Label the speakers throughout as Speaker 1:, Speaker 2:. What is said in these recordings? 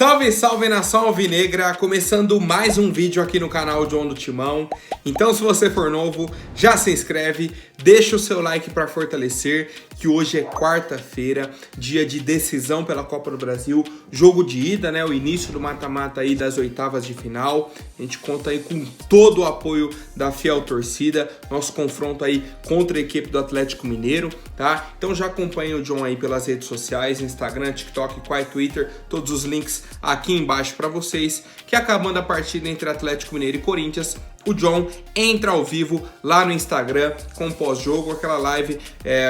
Speaker 1: Salve, salve nação alvinegra, começando mais um vídeo aqui no canal John do Timão. Então se você for novo, já se inscreve, deixa o seu like para fortalecer, que hoje é quarta-feira, dia de decisão pela Copa do Brasil, jogo de ida, né, o início do mata-mata aí das oitavas de final. A gente conta aí com todo o apoio da fiel torcida, nosso confronto aí contra a equipe do Atlético Mineiro, tá? Então já acompanha o John aí pelas redes sociais, Instagram, TikTok, Quai, Twitter, todos os links aqui embaixo para vocês, que acabando a partida entre Atlético Mineiro e Corinthians, o John entra ao vivo lá no Instagram com pós-jogo, aquela live,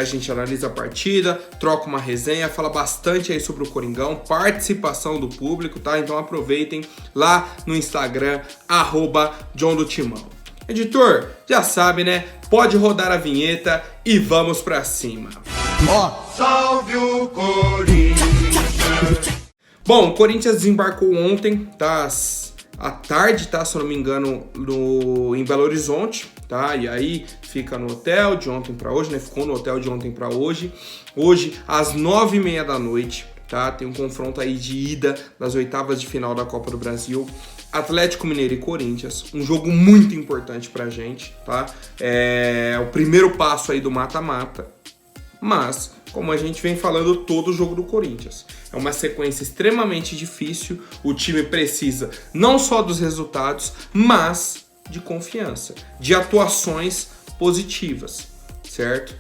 Speaker 1: a gente analisa a partida, troca uma resenha, fala bastante aí sobre o Coringão, participação do público, tá? Então aproveitem lá no Instagram, @John do Timão. Editor, já sabe, né? Pode rodar a vinheta e vamos pra cima.
Speaker 2: Salve o Corinthians!
Speaker 1: Bom, o Corinthians desembarcou ontem, tá? À tarde, tá? Se eu não me engano, em Belo Horizonte, tá? E aí fica no hotel de ontem para hoje, né? Ficou no hotel de ontem para hoje. Hoje, às 9h30 da noite, tá? Tem um confronto aí de ida das oitavas de final da Copa do Brasil. Atlético Mineiro e Corinthians, um jogo muito importante pra gente, tá? É o primeiro passo aí do mata-mata, mas, como a gente vem falando todo o jogo do Corinthians, é uma sequência extremamente difícil, o time precisa não só dos resultados, mas de confiança, de atuações positivas, certo?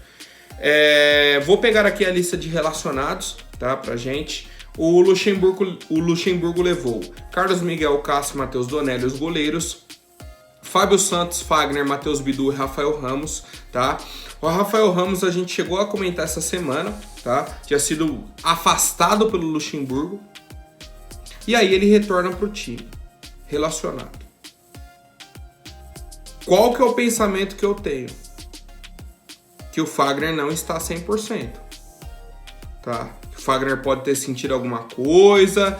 Speaker 1: Vou pegar aqui a lista de relacionados, tá, pra gente. O Luxemburgo levou Carlos Miguel, Cássio, Matheus Donelli, os goleiros, Fábio Santos, Fagner, Matheus Bidu e Rafael Ramos, tá? O Rafael Ramos a gente chegou a comentar essa semana, tá? Tinha sido afastado pelo Luxemburgo. E aí ele retorna pro time, relacionado. Qual que é o pensamento que eu tenho? Que o Fagner não está 100%, tá? O Fagner pode ter sentido alguma coisa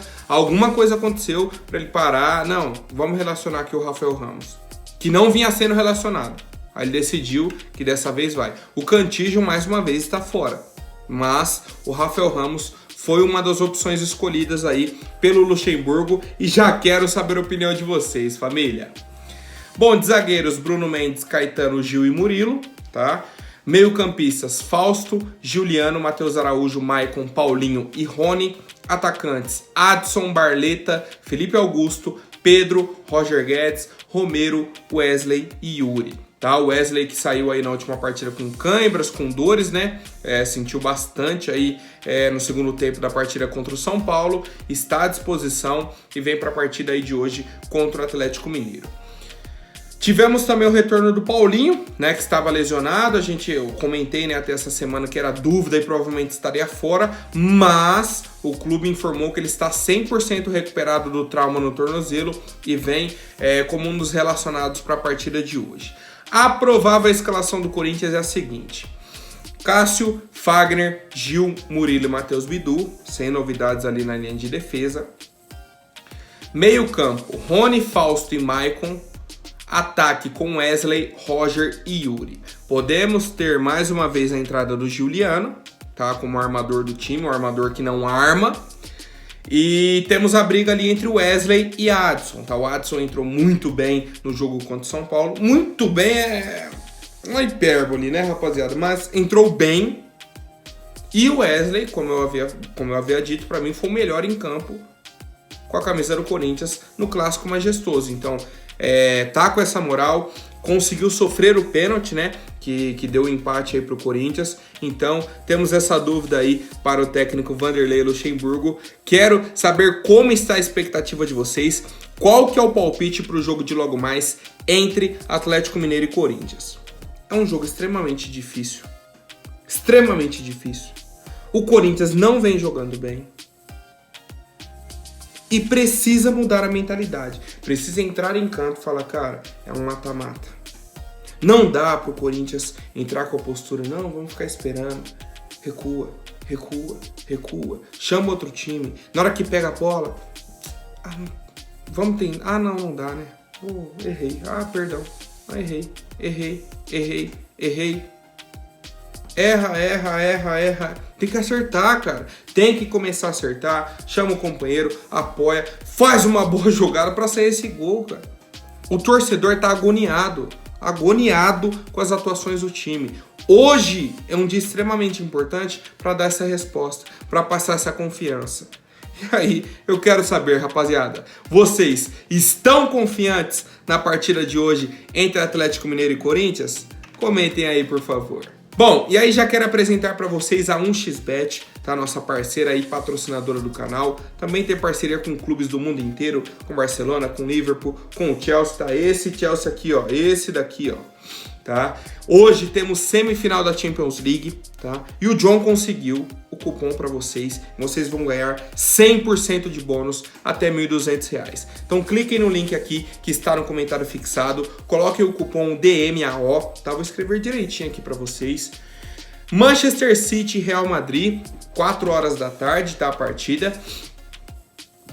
Speaker 1: aconteceu para ele parar. Não, vamos relacionar aqui o Rafael Ramos, que não vinha sendo relacionado. Aí ele decidiu que dessa vez vai. O Cantígio, mais uma vez, está fora. Mas o Rafael Ramos foi uma das opções escolhidas aí pelo Luxemburgo. E já quero saber a opinião de vocês, família. Bom, de zagueiros, Bruno Mendes, Caetano, Gil e Murilo, tá? Meio-campistas, Fausto, Juliano, Matheus Araújo, Maicon, Paulinho e Rony. Atacantes, Adson, Barleta, Felipe Augusto, Pedro, Roger Guedes, Romero, Wesley e Yuri. Tá? O Wesley que saiu aí na última partida com cãibras, com dores, né? Sentiu bastante aí no segundo tempo da partida contra o São Paulo. Está à disposição e vem para a partida aí de hoje contra o Atlético Mineiro. Tivemos também o retorno do Paulinho, né, que estava lesionado. Eu comentei, né, até essa semana que era dúvida e provavelmente estaria fora, mas o clube informou que ele está 100% recuperado do trauma no tornozelo e vem como um dos relacionados para a partida de hoje. A provável escalação do Corinthians é a seguinte: Cássio, Fagner, Gil, Murilo e Matheus Bidu, sem novidades ali na linha de defesa. Meio campo, Rony, Fausto e Maicon. Ataque com Wesley, Roger e Yuri. Podemos ter mais uma vez a entrada do Juliano, tá? Como armador do time, um armador que não arma. E temos a briga ali entre o Wesley e a Adson, tá? O Adson entrou muito bem no jogo contra o São Paulo. Muito bem é uma hipérbole, né, rapaziada? Mas entrou bem. E o Wesley, como eu havia dito, para mim foi o melhor em campo com a camisa do Corinthians no Clássico Majestoso. Então, tá com essa moral, conseguiu sofrer o pênalti, né, que deu o empate aí pro Corinthians. Então temos essa dúvida aí para o técnico Vanderlei Luxemburgo. Quero saber como está a expectativa de vocês, qual que é o palpite para o jogo de logo mais entre Atlético Mineiro e Corinthians. É um jogo extremamente difícil, o Corinthians não vem jogando bem. E precisa mudar a mentalidade. Precisa entrar em campo e falar, cara, é um mata-mata. Não dá pro Corinthians entrar com a postura, não, vamos ficar esperando. Recua. Chama outro time. Na hora que pega a bola, vamos tentar. Não dá, né? Errei. Perdão. Errei. Erra. Tem que acertar, cara. Tem que começar a acertar. Chama o companheiro, apoia, faz uma boa jogada pra sair esse gol, cara. O torcedor tá agoniado com as atuações do time. Hoje é um dia extremamente importante para dar essa resposta, para passar essa confiança. E aí, eu quero saber, rapaziada, vocês estão confiantes na partida de hoje entre Atlético Mineiro e Corinthians? Comentem aí, por favor. Bom, e aí já quero apresentar para vocês a 1xBet, tá? Nossa parceira aí, patrocinadora do canal. Também tem parceria com clubes do mundo inteiro, com Barcelona, com Liverpool, com o Chelsea, tá? Esse Chelsea aqui, ó, esse daqui, ó, tá? Hoje temos semifinal da Champions League, tá? E o John conseguiu o cupom para vocês. Vocês vão ganhar 100% de bônus até R$ 1.200. Então cliquem no link aqui que está no comentário fixado. Coloquem o cupom DMAO, tá? Vou escrever direitinho aqui para vocês. Manchester City e Real Madrid, 4 horas da tarde, tá? A partida.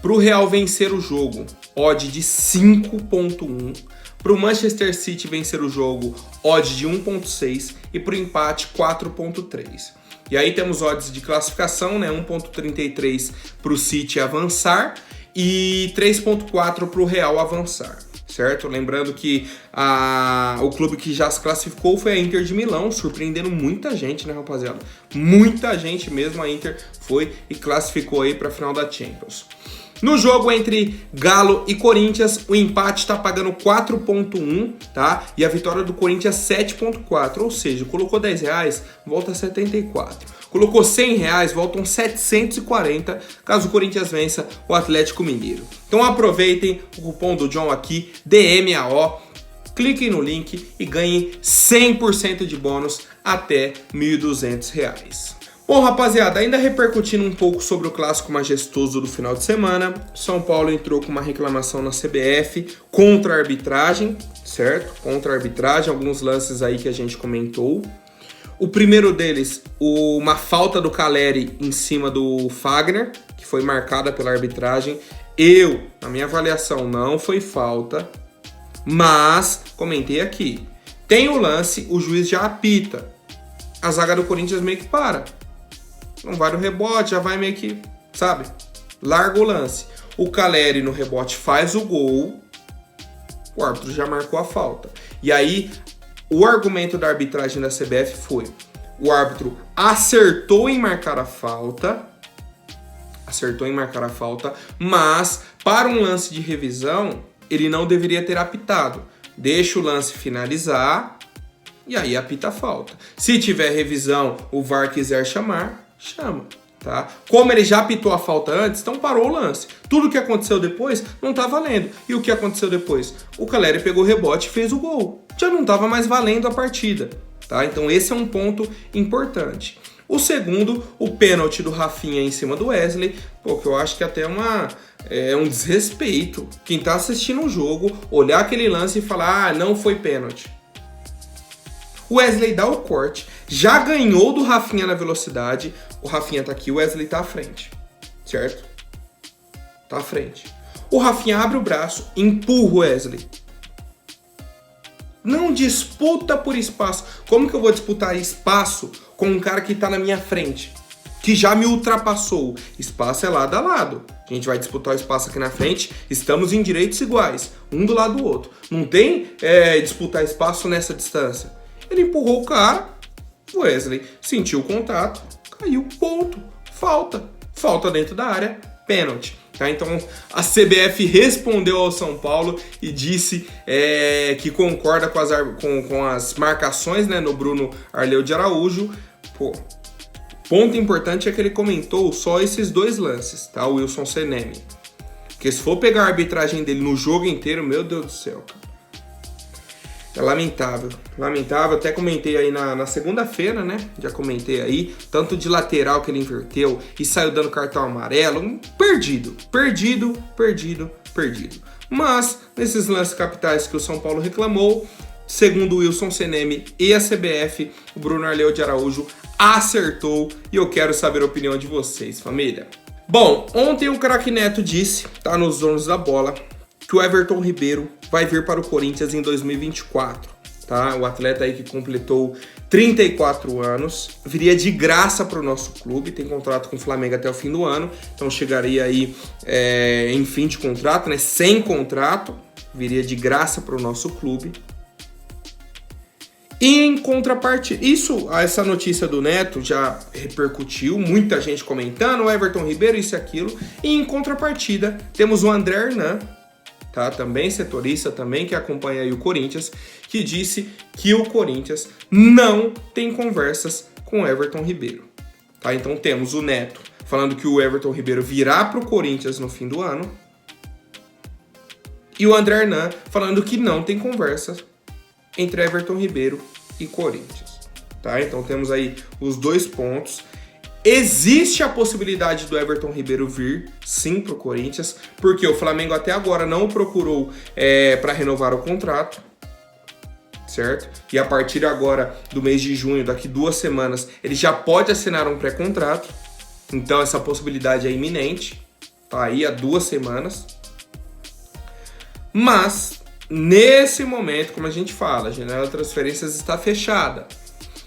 Speaker 1: Para o Real vencer o jogo, odd de 5.1. Para o Manchester City vencer o jogo, odds de 1.6 e para o empate 4.3. E aí temos odds de classificação, né? 1.33 para o City avançar e 3.4 para o Real avançar, certo? Lembrando que o clube que já se classificou foi a Inter de Milão, surpreendendo muita gente, né, rapaziada? Muita gente mesmo, a Inter foi e classificou aí para a final da Champions. No jogo entre Galo e Corinthians, o empate está pagando 4.1, tá? E a vitória do Corinthians 7.4, ou seja, colocou R$10, volta 74. Colocou R$100, voltam 740, caso o Corinthians vença o Atlético Mineiro. Então aproveitem o cupom do John aqui, DMAO, cliquem no link e ganhem 100% de bônus até R$1.200. Bom, rapaziada, ainda repercutindo um pouco sobre o clássico majestoso do final de semana, São Paulo entrou com uma reclamação na CBF contra a arbitragem, certo? Contra a arbitragem, alguns lances aí que a gente comentou. O primeiro deles, uma falta do Caleri em cima do Fagner, que foi marcada pela arbitragem. Na minha avaliação, não foi falta, mas comentei aqui. Tem o lance, o juiz já apita. A zaga do Corinthians meio que para. Não vai no rebote, já vai meio que, sabe? Larga o lance. O Caleri no rebote faz o gol, o árbitro já marcou a falta. E aí, o argumento da arbitragem da CBF foi: o árbitro acertou em marcar a falta, mas para um lance de revisão, ele não deveria ter apitado. Deixa o lance finalizar e aí apita a falta. Se tiver revisão, o VAR quiser chamar, chama, tá? Como ele já apitou a falta antes, então parou o lance. Tudo que aconteceu depois não tá valendo. E o que aconteceu depois? O Caleri pegou o rebote e fez o gol. Já não tava mais valendo a partida, tá? Então esse é um ponto importante. O segundo, o pênalti do Rafinha em cima do Wesley, que eu acho que até é um desrespeito. Quem tá assistindo o jogo, olhar aquele lance e falar, não foi pênalti. O Wesley dá o corte, já ganhou do Rafinha na velocidade. O Rafinha tá aqui, o Wesley tá à frente, certo? Tá à frente. O Rafinha abre o braço, empurra o Wesley. Não disputa por espaço. Como que eu vou disputar espaço com um cara que tá na minha frente? Que já me ultrapassou. Espaço é lado a lado. A gente vai disputar o espaço aqui na frente. Estamos em direitos iguais, um do lado do outro. Não tem disputar espaço nessa distância. Ele empurrou o cara, o Wesley sentiu o contato, caiu, ponto, falta dentro da área, pênalti. Tá? Então a CBF respondeu ao São Paulo e disse que concorda com as marcações, né, no Bruno Arleu de Araújo. Ponto importante é que ele comentou só esses dois lances, tá? O Wilson Seneme. Porque se for pegar a arbitragem dele no jogo inteiro, meu Deus do céu, cara. É lamentável, até comentei aí na segunda-feira, né, já comentei aí, tanto de lateral que ele inverteu e saiu dando cartão amarelo, perdido. Mas, nesses lances capitais que o São Paulo reclamou, segundo o Wilson Seneme e a CBF, o Bruno Arleu de Araújo acertou e eu quero saber a opinião de vocês, família. Bom, ontem o craque Neto disse, tá nos donos da bola, que o Everton Ribeiro vai vir para o Corinthians em 2024, tá? O atleta aí que completou 34 anos, viria de graça para o nosso clube, tem contrato com o Flamengo até o fim do ano, então chegaria aí em fim de contrato, né? Sem contrato, viria de graça para o nosso clube. E em contrapartida, essa notícia do Neto já repercutiu, muita gente comentando, o Everton Ribeiro, isso e aquilo. E em contrapartida, temos o André Hernan, tá? Também setorista, também que acompanha aí o Corinthians, que disse que o Corinthians não tem conversas com o Everton Ribeiro. Tá? Então temos o Neto falando que o Everton Ribeiro virá para o Corinthians no fim do ano. E o André Hernan falando que não tem conversas entre Everton Ribeiro e Corinthians, tá? Então temos aí os dois pontos. Existe a possibilidade do Everton Ribeiro vir, sim, para o Corinthians, porque o Flamengo até agora não o procurou para renovar o contrato, certo? E a partir agora do mês de junho, daqui 2 semanas, ele já pode assinar um pré-contrato, então essa possibilidade é iminente, tá aí há 2 semanas. Mas nesse momento, como a gente fala, a janela de transferências está fechada.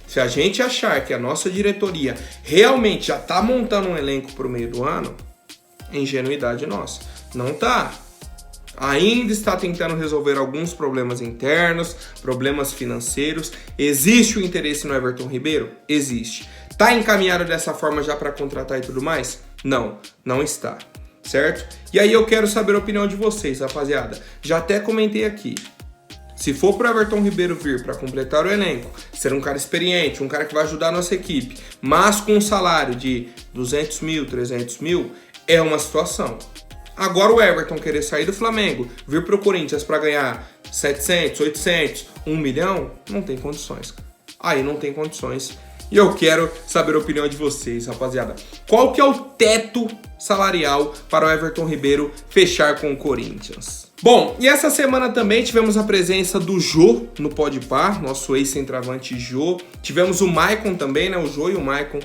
Speaker 1: Se a gente achar que a nossa diretoria realmente já está montando um elenco para o meio do ano, é ingenuidade nossa. Não tá. Ainda está tentando resolver alguns problemas internos, problemas financeiros. Existe o interesse no Everton Ribeiro? Existe. Está encaminhado dessa forma já para contratar e tudo mais? Não, não está. Certo? E aí eu quero saber a opinião de vocês, rapaziada. Já até comentei aqui. Se for para Everton Ribeiro vir para completar o elenco, ser um cara experiente, um cara que vai ajudar a nossa equipe, mas com um salário de 200 mil, 300 mil, é uma situação. Agora o Everton querer sair do Flamengo, vir para o Corinthians para ganhar 700, 800, 1 milhão, não tem condições. Aí não tem condições. E eu quero saber a opinião de vocês, rapaziada. Qual que é o teto salarial para o Everton Ribeiro fechar com o Corinthians? Bom, e essa semana também tivemos a presença do Jô no Podpah, nosso ex-centroavante Jô. Tivemos o Maicon também, né? O Jô e o Maicon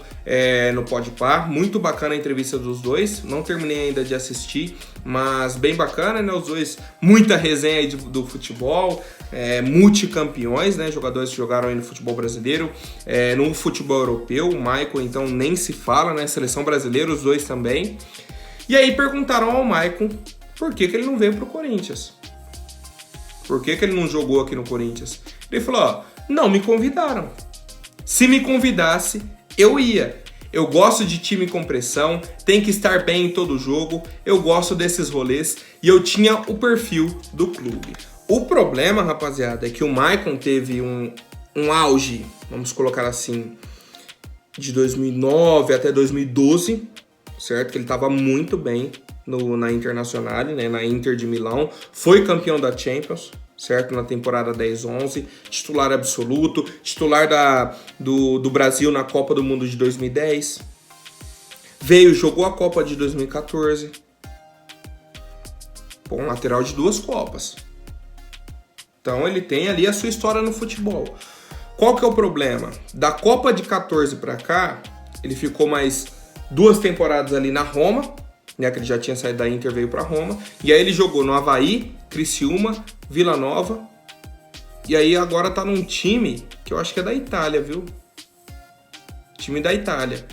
Speaker 1: no Podpah. Muito bacana a entrevista dos dois. Não terminei ainda de assistir, mas bem bacana, né? Os dois, muita resenha aí do futebol, multicampeões, né? Jogadores que jogaram aí no futebol brasileiro, no futebol europeu. O Maicon, então, nem se fala, né? Seleção brasileira, os dois também. E aí perguntaram ao Maicon por que ele não veio pro Corinthians. Por que ele não jogou aqui no Corinthians? Ele falou, ó, não me convidaram. Se me convidasse, eu ia. Eu gosto de time com pressão, tem que estar bem em todo jogo, eu gosto desses rolês e eu tinha o perfil do clube. O problema, rapaziada, é que o Maicon teve um auge, vamos colocar assim, de 2009 até 2012, certo? Que ele estava muito bem na Internacional, né? Na Inter de Milão, foi campeão da Champions, certo? Na temporada 10-11, titular absoluto, titular do Brasil na Copa do Mundo de 2010, jogou a Copa de 2014, bom, lateral de 2 Copas, então ele tem ali a sua história no futebol. Qual que é o problema? Da Copa de 14 para cá, ele ficou mais 2 temporadas ali na Roma, né, que ele já tinha saído da Inter, veio para Roma, e aí ele jogou no Avaí, Criciúma, Vila Nova, e aí agora tá num time que eu acho que é da Itália, viu? Time da Itália.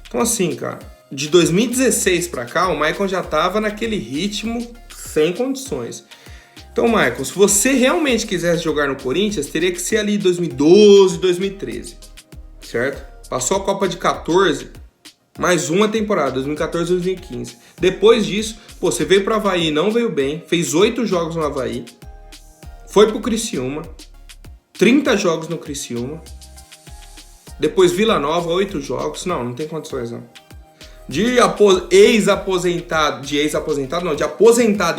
Speaker 1: Então assim, cara, de 2016 para cá, o Maicon já tava naquele ritmo sem condições. Então, Maicon, se você realmente quisesse jogar no Corinthians, teria que ser ali 2012, 2013, certo? Passou a Copa de 14, mais uma temporada, 2014, 2015. Depois disso, você veio pro Avaí, não veio bem, fez 8 jogos no Avaí, foi pro Criciúma, 30 jogos no Criciúma, depois Vila Nova, 8 jogos, não tem condições não. De aposentado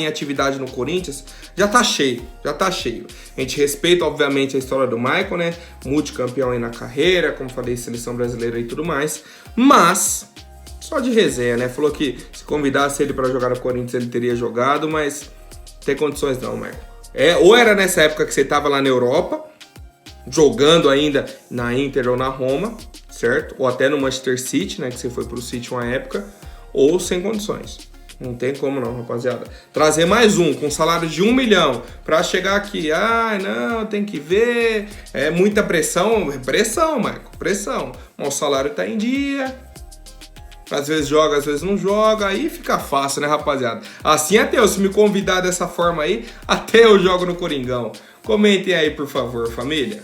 Speaker 1: em atividade no Corinthians, já tá cheio. A gente respeita, obviamente, a história do Maicon, né? Multicampeão aí na carreira, como falei, seleção brasileira e tudo mais. Mas, só de resenha, né? Falou que se convidasse ele para jogar no Corinthians, ele teria jogado, mas não tem condições não, Maicon. Ou era nessa época que você tava lá na Europa, jogando ainda na Inter ou na Roma, certo? Ou até no Manchester City, né? Que você foi pro City uma época, ou sem condições. Não tem como não, rapaziada. Trazer mais um com salário de 1 milhão pra chegar aqui, não, tem que ver, é muita pressão. Pressão, Michael, pressão. Mas o salário tá em dia. Às vezes joga, às vezes não joga, aí fica fácil, né, rapaziada? Assim até eu, se me convidar dessa forma aí, até eu jogo no Coringão. Comentem aí, por favor, família.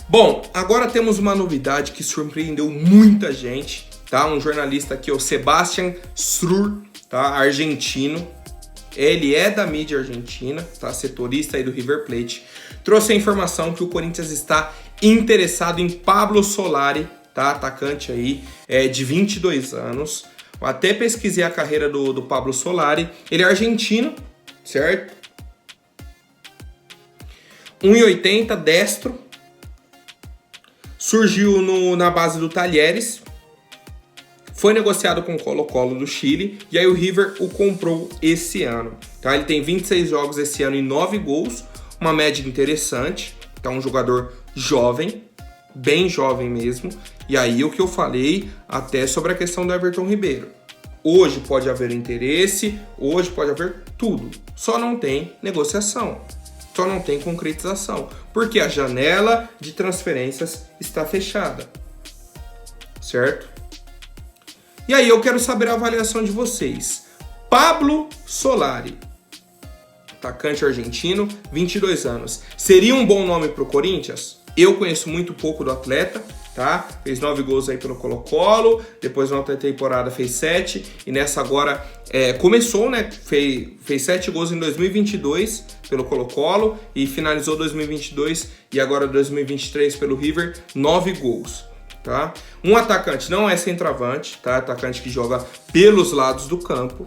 Speaker 1: Bom, agora temos uma novidade que surpreendeu muita gente, tá? Um jornalista aqui, o Sebastian Strur, tá? Argentino. Ele é da mídia argentina, tá? Setorista aí do River Plate. Trouxe a informação que o Corinthians está interessado em Pablo Solari, tá? Atacante aí, de 22 anos. Eu até pesquisei a carreira do Pablo Solari. Ele é argentino, certo? 1,80, destro. Surgiu na base do Talheres. Foi negociado com o Colo-Colo do Chile. E aí o River o comprou esse ano. Tá? Ele tem 26 jogos esse ano e 9 gols. Uma média interessante. Tá um jogador jovem. Bem jovem mesmo. E aí o que eu falei até sobre a questão do Everton Ribeiro. Hoje pode haver interesse. Hoje pode haver tudo. Só não tem negociação. Só não tem concretização. Porque a janela de transferências está fechada. Certo? E aí eu quero saber a avaliação de vocês. Pablo Solari, atacante argentino, 22 anos. Seria um bom nome para o Corinthians? Eu conheço muito pouco do atleta, tá? Fez 9 gols aí pelo Colo-Colo, depois na outra temporada fez 7, e nessa agora começou, né? Fez 7 gols em 2022 pelo Colo-Colo e finalizou 2022 e agora 2023 pelo River, 9 gols. Tá? Um atacante não é centroavante, tá? Atacante que joga pelos lados do campo,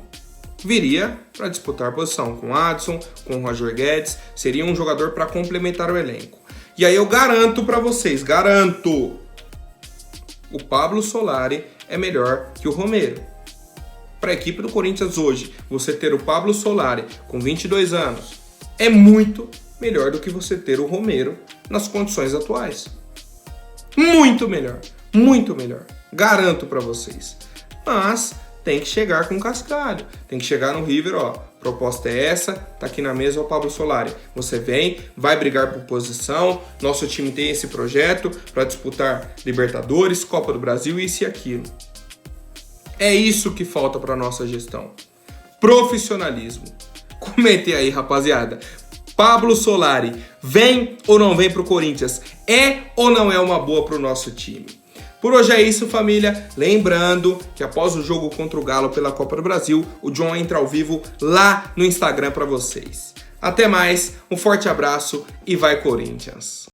Speaker 1: viria para disputar a posição com o Adson, com o Roger Guedes, seria um jogador para complementar o elenco. E aí eu garanto para vocês, o Pablo Solari é melhor que o Romero. Para a equipe do Corinthians hoje, você ter o Pablo Solari com 22 anos é muito melhor do que você ter o Romero nas condições atuais. Muito melhor, muito melhor. Garanto para vocês. Mas tem que chegar com cascalho. Tem que chegar no River, ó. Proposta é essa, tá aqui na mesa o Pablo Solari. Você vem, vai brigar por posição. Nosso time tem esse projeto para disputar Libertadores, Copa do Brasil, isso e aquilo. É isso que falta para nossa gestão. Profissionalismo. Comentem aí, rapaziada. Pablo Solari, vem ou não vem pro Corinthians? É ou não é uma boa pro nosso time? Por hoje é isso, família. Lembrando que após o jogo contra o Galo pela Copa do Brasil, o John entra ao vivo lá no Instagram para vocês. Até mais, um forte abraço e vai Corinthians!